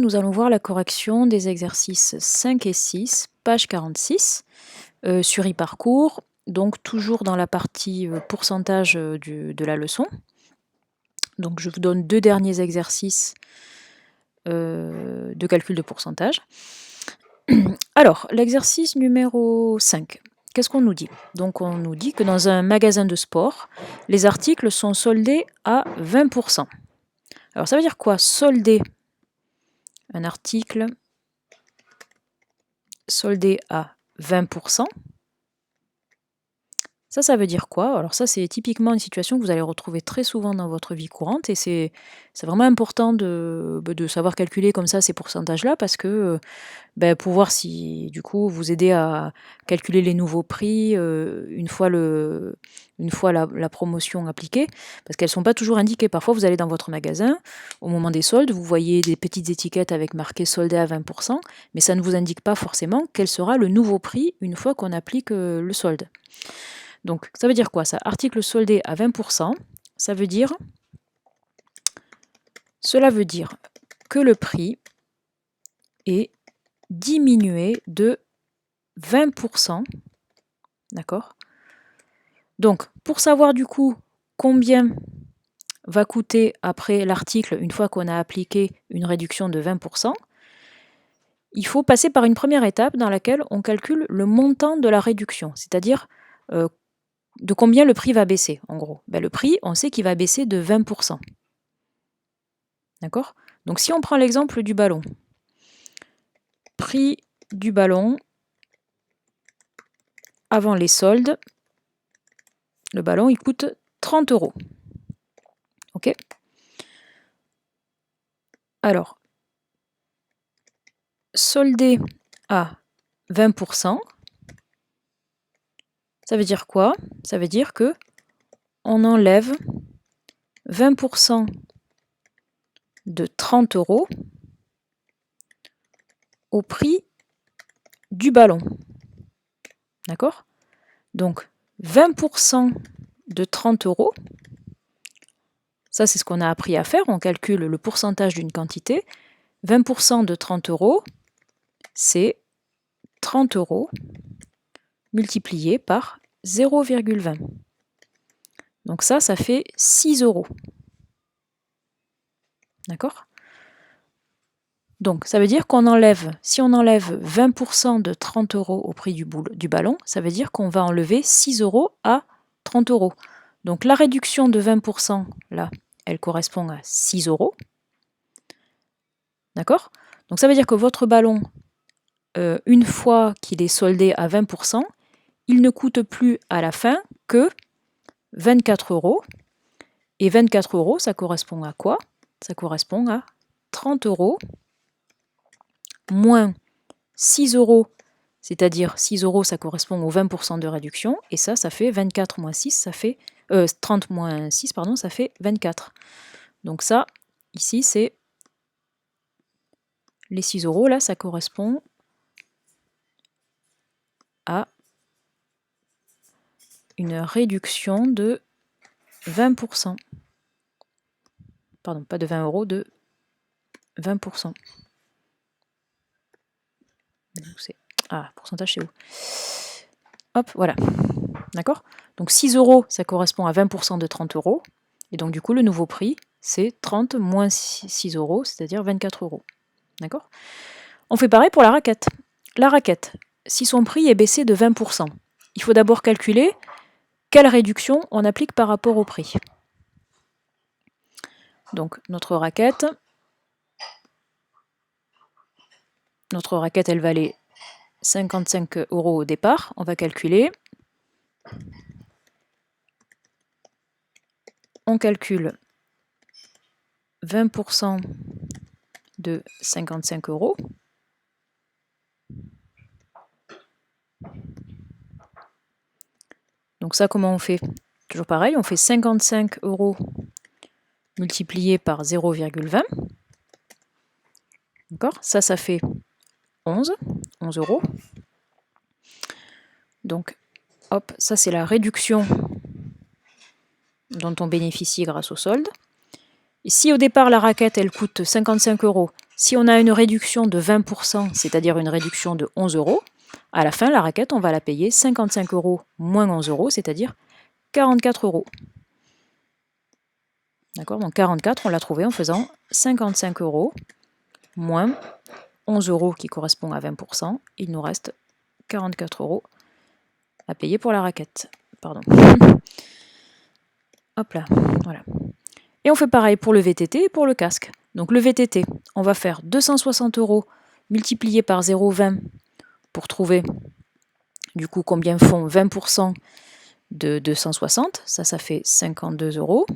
nous allons voir la correction des exercices 5 et 6, page 46, sur e-parcours, donc toujours dans la partie pourcentage de la leçon. Donc je vous donne 2 derniers exercices de calcul de pourcentage. Alors, l'exercice numéro 5, qu'est-ce qu'on nous dit? Donc on nous dit que dans un magasin de sport, les articles sont soldés à 20%. Alors ça veut dire quoi, solder un article soldé à 20%? Ça veut dire quoi? Alors ça, c'est typiquement une situation que vous allez retrouver très souvent dans votre vie courante et c'est vraiment important de savoir calculer comme ça ces pourcentages-là parce que pour voir si du coup vous aider à calculer les nouveaux prix une fois la promotion appliquée, parce qu'elles ne sont pas toujours indiquées. Parfois vous allez dans votre magasin, au moment des soldes, vous voyez des petites étiquettes avec marqué soldé à 20%, mais ça ne vous indique pas forcément quel sera le nouveau prix une fois qu'on applique le solde. Donc, ça veut dire quoi ça? Article soldé à 20%, ça veut dire... Cela veut dire que le prix est diminué de 20%. D'accord? Donc, pour savoir du coup combien va coûter après l'article une fois qu'on a appliqué une réduction de 20%, il faut passer par une première étape dans laquelle on calcule le montant de la réduction, c'est-à-dire de combien le prix va baisser, en gros. Le prix, on sait qu'il va baisser de 20%. D'accord? Donc si on prend l'exemple du ballon, prix du ballon avant les soldes, le ballon il coûte 30 €. Ok? Alors, soldé à 20%, ça veut dire quoi? Ça veut dire que on enlève 20% de 30 € au prix du ballon. D'accord? Donc 20% de 30 €, ça c'est ce qu'on a appris à faire, on calcule le pourcentage d'une quantité. 20% de 30 €, c'est 30 € multiplié par 0,20. Donc ça fait 6 €. D'accord? Donc ça veut dire qu'on enlève, si on enlève 20% de 30 € au prix du ballon, ça veut dire qu'on va enlever 6 € à 30 €. Donc la réduction de 20%, là, elle correspond à 6 €. D'accord? Donc ça veut dire que votre ballon, une fois qu'il est soldé à 20%, il ne coûte plus à la fin que 24 €. Et 24 €, ça correspond à quoi? Ça correspond à 30 € moins 6 €, c'est-à-dire 6 € ça correspond aux 20% de réduction, et ça fait 24 moins 6, ça fait 30 moins 6, pardon, ça fait 24. Donc ça, ici, c'est les 6 € là, ça correspond à une réduction de 20%. Pardon, pas de 20 €, de 20%. Pourcentage, c'est où? Hop, voilà. D'accord? Donc 6 €, ça correspond à 20% de 30 €. Et donc du coup, le nouveau prix, c'est 30 moins 6 €, c'est-à-dire 24 €. D'accord? On fait pareil pour la raquette. La raquette, si son prix est baissé de 20%, il faut d'abord calculer quelle réduction on applique par rapport au prix. Donc notre raquette, elle valait 55 € au départ. On va calculer. On calcule 20% de 55 €. Donc ça, comment on fait? Toujours pareil, on fait 55 € multiplié par 0,20. D'accord? Ça fait 11 €. Donc, hop, ça c'est la réduction dont on bénéficie grâce au solde. Et si au départ la raquette elle coûte 55 €, si on a une réduction de 20%, c'est-à-dire une réduction de 11 €, à la fin la raquette on va la payer 55 € moins 11 €, c'est-à-dire 44 €. D'accord? Donc 44, on l'a trouvé en faisant 55 € moins 11 € qui correspond à 20%. Il nous reste 44 € à payer pour la raquette. Pardon. Hop là, voilà. Et on fait pareil pour le VTT et pour le casque. Donc le VTT, on va faire 260 € multiplié par 0,20 pour trouver du coup combien font 20% de 260. Ça fait 52 €.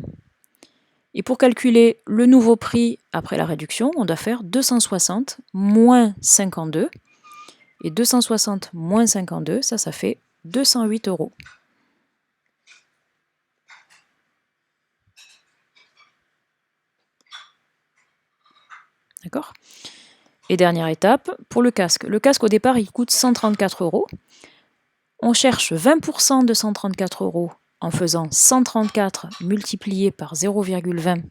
Et pour calculer le nouveau prix après la réduction, on doit faire 260 moins 52. Et 260 moins 52, ça fait 208 €. D'accord? Et dernière étape, pour le casque. Le casque, au départ, il coûte 134 €. On cherche 20% de 134 € en faisant 134 multiplié par 0,20.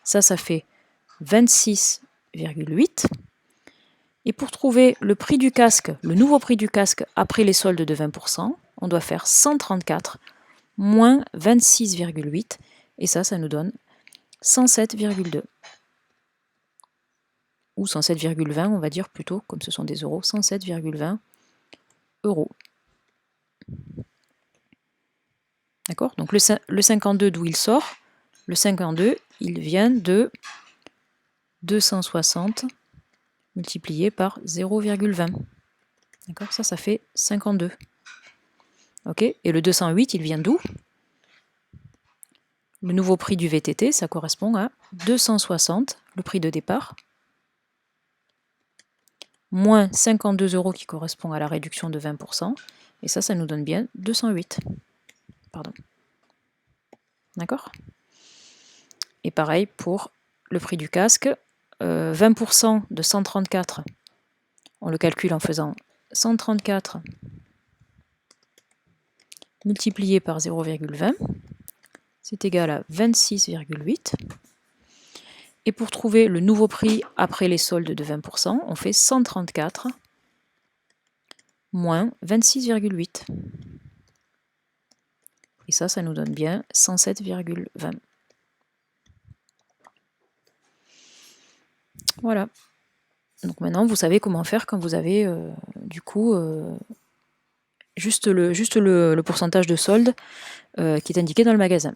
Ça fait 26,8. Et pour trouver le prix du casque, le nouveau prix du casque après les soldes de 20%, on doit faire 134 moins 26,8. Et ça nous donne 107,2. Ou 107,20, on va dire plutôt, comme ce sont des euros, 107,20 €. D'accord? Donc le 52, d'où il sort? Le 52, il vient de 260 multiplié par 0,20. D'accord? Ça fait 52. Ok? Et le 208, il vient d'où? Le nouveau prix du VTT, ça correspond à 260, le prix de départ, moins 52 € qui correspond à la réduction de 20%, et ça nous donne bien 208. Pardon. D'accord? Et pareil pour le prix du casque, 20% de 134, on le calcule en faisant 134 multiplié par 0,20, c'est égal à 26,8. Et pour trouver le nouveau prix après les soldes de 20%, on fait 134 moins 26,8. Et ça nous donne bien 107,20. Voilà. Donc maintenant, vous savez comment faire quand vous avez du coup juste le pourcentage de solde qui est indiqué dans le magasin.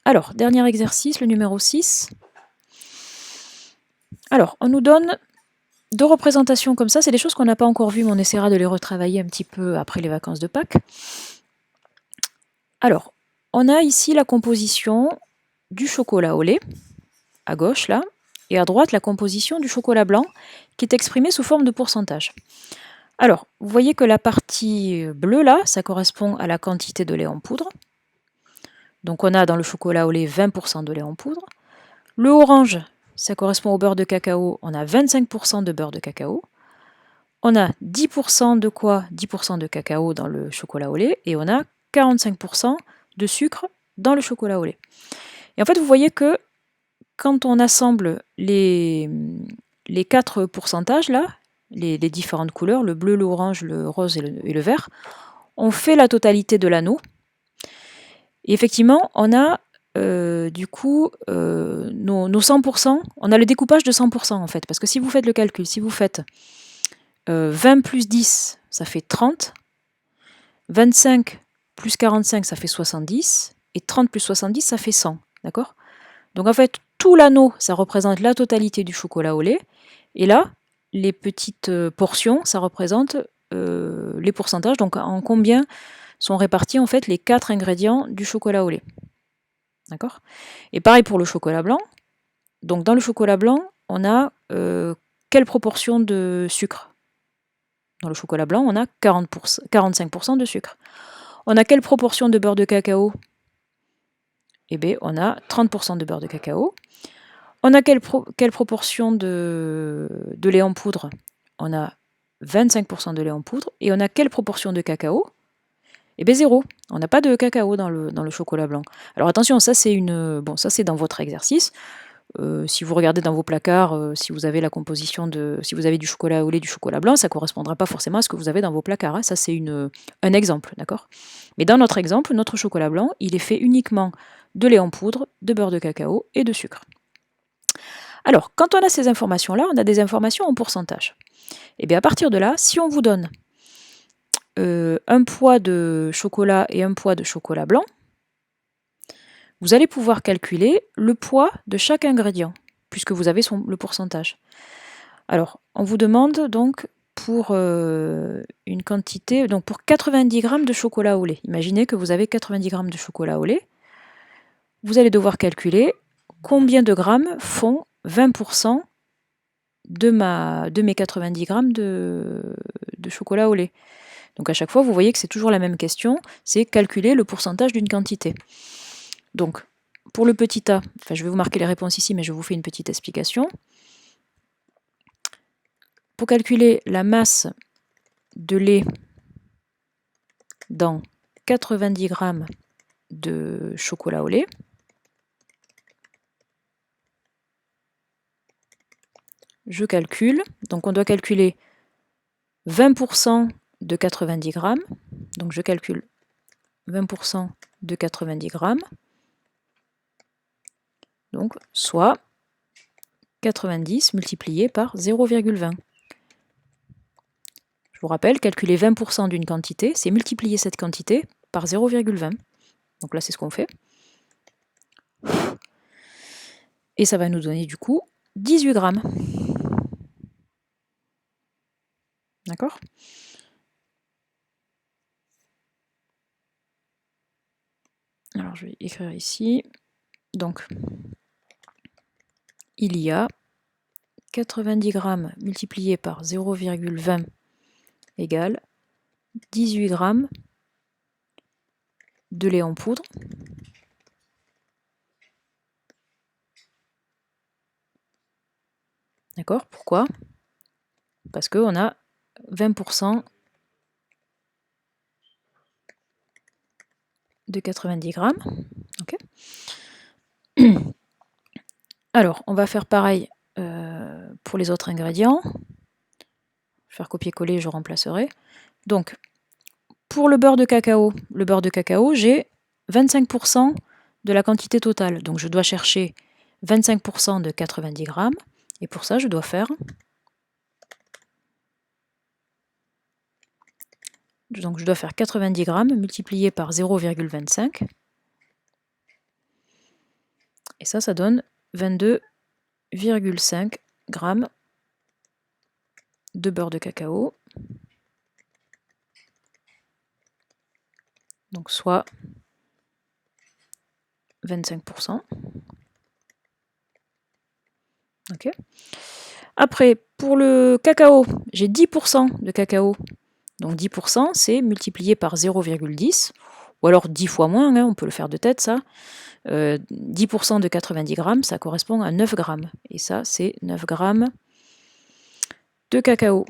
Alors, dernier exercice, le numéro 6. Alors, on nous donne deux représentations comme ça. C'est des choses qu'on n'a pas encore vues, mais on essaiera de les retravailler un petit peu après les vacances de Pâques. Alors, on a ici la composition du chocolat au lait, à gauche là, et à droite la composition du chocolat blanc, qui est exprimée sous forme de pourcentage. Alors, vous voyez que la partie bleue là, ça correspond à la quantité de lait en poudre. Donc on a dans le chocolat au lait 20% de lait en poudre. Le orange, ça correspond au beurre de cacao, on a 25% de beurre de cacao. On a 10% de quoi? 10% de cacao dans le chocolat au lait, et on a 45% de sucre dans le chocolat au lait. Et en fait, vous voyez que quand on assemble les 4 pourcentages là, les différentes couleurs, le bleu, l'orange, le rose et le vert, on fait la totalité de l'anneau. Et effectivement, on a du coup nos 100%, on a le découpage de 100% en fait, parce que si vous faites le calcul, si vous faites 20 plus 10, ça fait 30, 25 plus 45, ça fait 70, et 30 plus 70, ça fait 100, d'accord? Donc en fait, tout l'anneau, ça représente la totalité du chocolat au lait, et là, les petites portions, ça représente les pourcentages, donc en combien sont répartis en fait les 4 ingrédients du chocolat au lait. D'accord? Et pareil pour le chocolat blanc. Donc dans le chocolat blanc, on a quelle proportion de sucre? Dans le chocolat blanc, on a 45% de sucre. On a quelle proportion de beurre de cacao? Eh bien, on a 30% de beurre de cacao. On a quelle proportion de lait en poudre? On a 25% de lait en poudre. Et on a quelle proportion de cacao? Eh bien, 0. On n'a pas de cacao dans le chocolat blanc. Alors attention, ça c'est dans votre exercice. Si vous regardez dans vos placards, si vous avez la composition si vous avez du chocolat au lait, du chocolat blanc, ça ne correspondra pas forcément à ce que vous avez dans vos placards, hein. Ça, c'est un exemple, d'accord? Mais dans notre exemple, notre chocolat blanc, il est fait uniquement de lait en poudre, de beurre de cacao et de sucre. Alors, quand on a ces informations-là, on a des informations en pourcentage. Et bien à partir de là, si on vous donne un poids de chocolat et un poids de chocolat blanc, vous allez pouvoir calculer le poids de chaque ingrédient, puisque vous avez le pourcentage. Alors, on vous demande donc pour une quantité, donc pour 90 g de chocolat au lait. Imaginez que vous avez 90 g de chocolat au lait. Vous allez devoir calculer combien de grammes font 20% de mes 90 g de chocolat au lait. Donc à chaque fois, vous voyez que c'est toujours la même question, c'est calculer le pourcentage d'une quantité. Donc, pour le petit a, enfin je vais vous marquer les réponses ici, mais je vous fais une petite explication. Pour calculer la masse de lait dans 90 g de chocolat au lait, je calcule, donc on doit calculer 20% de 90 g, donc je calcule 20% de 90 g, donc soit 90 multiplié par 0,20. Je vous rappelle, calculer 20% d'une quantité, c'est multiplier cette quantité par 0,20. Donc là, c'est ce qu'on fait. Et ça va nous donner du coup 18 grammes. D'accord? Alors, je vais écrire ici. Donc, il y a 90 grammes multiplié par 0,20 égale 18 grammes de lait en poudre. D'accord? Pourquoi? Parce qu'on a 20% de 90 grammes. Okay. Alors, on va faire pareil pour les autres ingrédients. Je vais faire copier-coller, je remplacerai. Donc, pour le beurre de cacao, j'ai 25% de la quantité totale. Donc, je dois chercher 25% de 90 grammes. Et pour ça, je dois faire... Donc, je dois faire 90 grammes multiplié par 0,25. Et ça donne 22,5 grammes de beurre de cacao. Donc, soit 25%. Ok. Après, pour le cacao, j'ai 10% de cacao. Donc 10%, c'est multiplié par 0,10, ou alors 10 fois moins, hein, on peut le faire de tête, ça. 10% de 90 grammes, ça correspond à 9 grammes. Et ça, c'est 9 grammes de cacao.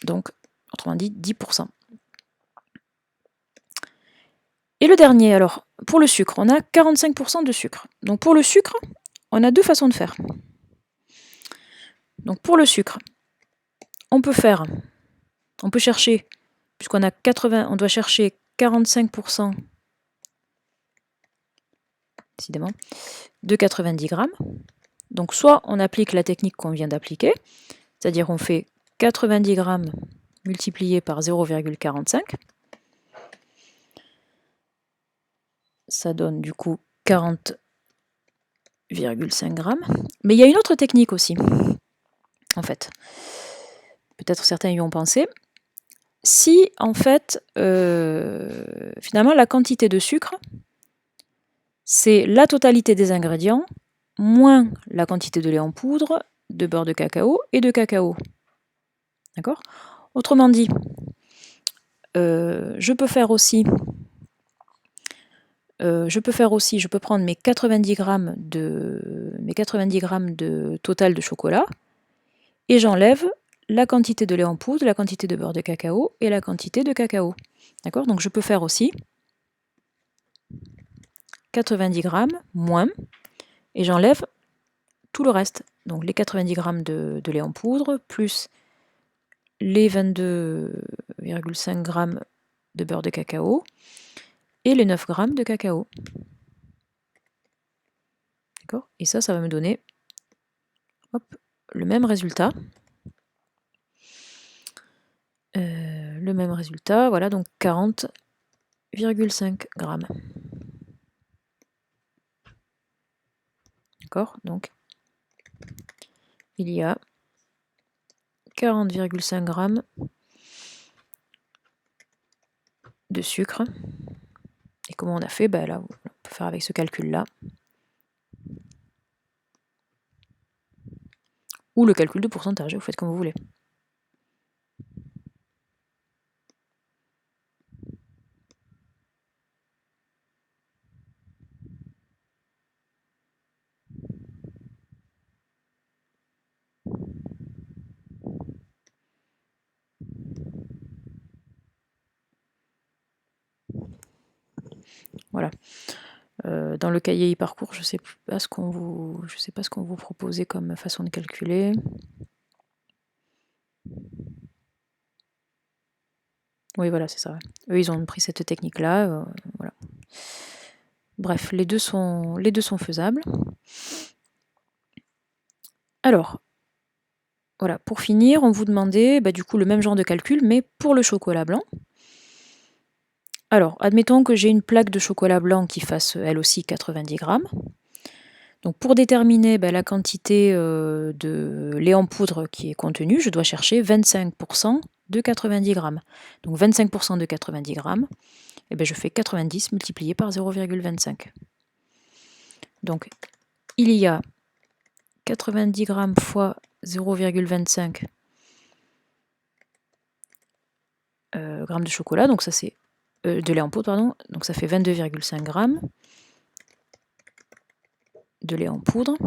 Donc, autrement dit, 10%. Et le dernier, alors, pour le sucre, on a 45% de sucre. Donc pour le sucre, on a deux façons de faire. Donc pour le sucre, on peut chercher, puisqu'on a 80, on doit chercher 45%, décidément, de 90 grammes. Donc soit on applique la technique qu'on vient d'appliquer, c'est-à-dire on fait 90 grammes multiplié par 0,45. Ça donne du coup 40,5 grammes. Mais il y a une autre technique aussi, en fait. Peut-être certains y ont pensé. Si, en fait, finalement, la quantité de sucre, c'est la totalité des ingrédients, moins la quantité de lait en poudre, de beurre de cacao et de cacao. D'accord? Autrement dit, je peux prendre mes 90 grammes de total de chocolat et j'enlève la quantité de lait en poudre, la quantité de beurre de cacao et la quantité de cacao. D'accord? Donc je peux faire aussi 90 grammes moins, et j'enlève tout le reste. Donc les 90 g de lait en poudre, plus les 22,5 g de beurre de cacao et les 9 g de cacao. D'accord? Et ça va me donner hop, le même résultat. Le même résultat, voilà, donc 40,5 g. D'accord? Donc, il y a 40,5 g de sucre. Et comment on a fait? Ben là, on peut faire avec ce calcul-là. Ou le calcul de pourcentage, vous faites comme vous voulez. Voilà. Dans le cahier e-parcours, je ne sais pas ce qu'on vous proposait comme façon de calculer. Oui, voilà, c'est ça. Ouais. Eux, ils ont pris cette technique-là. Voilà. Bref, les deux sont faisables. Alors, voilà, pour finir, on vous demandait du coup le même genre de calcul, mais pour le chocolat blanc. Alors, admettons que j'ai une plaque de chocolat blanc qui fasse elle aussi 90 g. Donc pour déterminer la quantité de lait en poudre qui est contenue, je dois chercher 25% de 90 g. Donc 25% de 90 g, je fais 90 multiplié par 0,25. Donc il y a 90 g fois 0,25 g de chocolat, donc ça c'est de lait en poudre, pardon, donc ça fait 22,5 g de lait en poudre.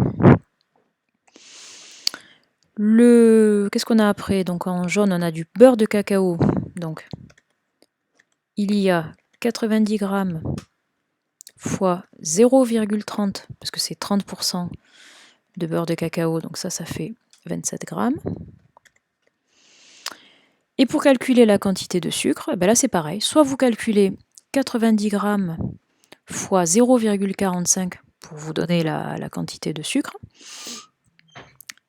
Qu'est-ce qu'on a après? Donc en jaune, on a du beurre de cacao. Donc il y a 90 g fois 0,30, parce que c'est 30% de beurre de cacao, donc ça fait 27 g. Et pour calculer la quantité de sucre, là c'est pareil. Soit vous calculez 90 g fois 0,45 pour vous donner la quantité de sucre.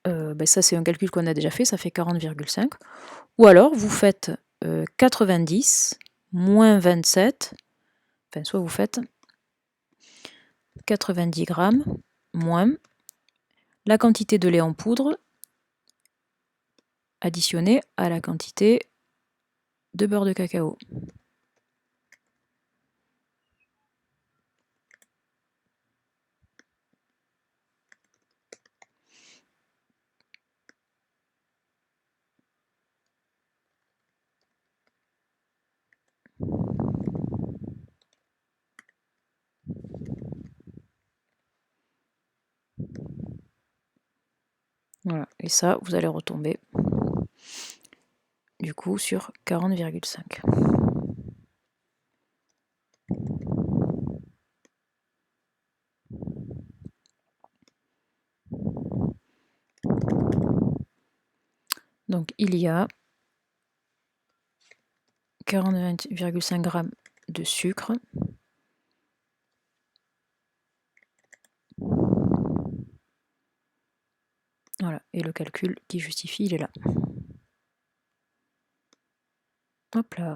Ça c'est un calcul qu'on a déjà fait, ça fait 40,5. Ou alors vous faites 90 moins 27, enfin soit vous faites 90 g moins la quantité de lait en poudre additionnée à la quantité de beurre de cacao. Voilà, et ça, vous allez retomber du coup sur 40,5. Donc il y a 40,5 g de sucre. Voilà, et le calcul qui justifie, il est là. Hop là.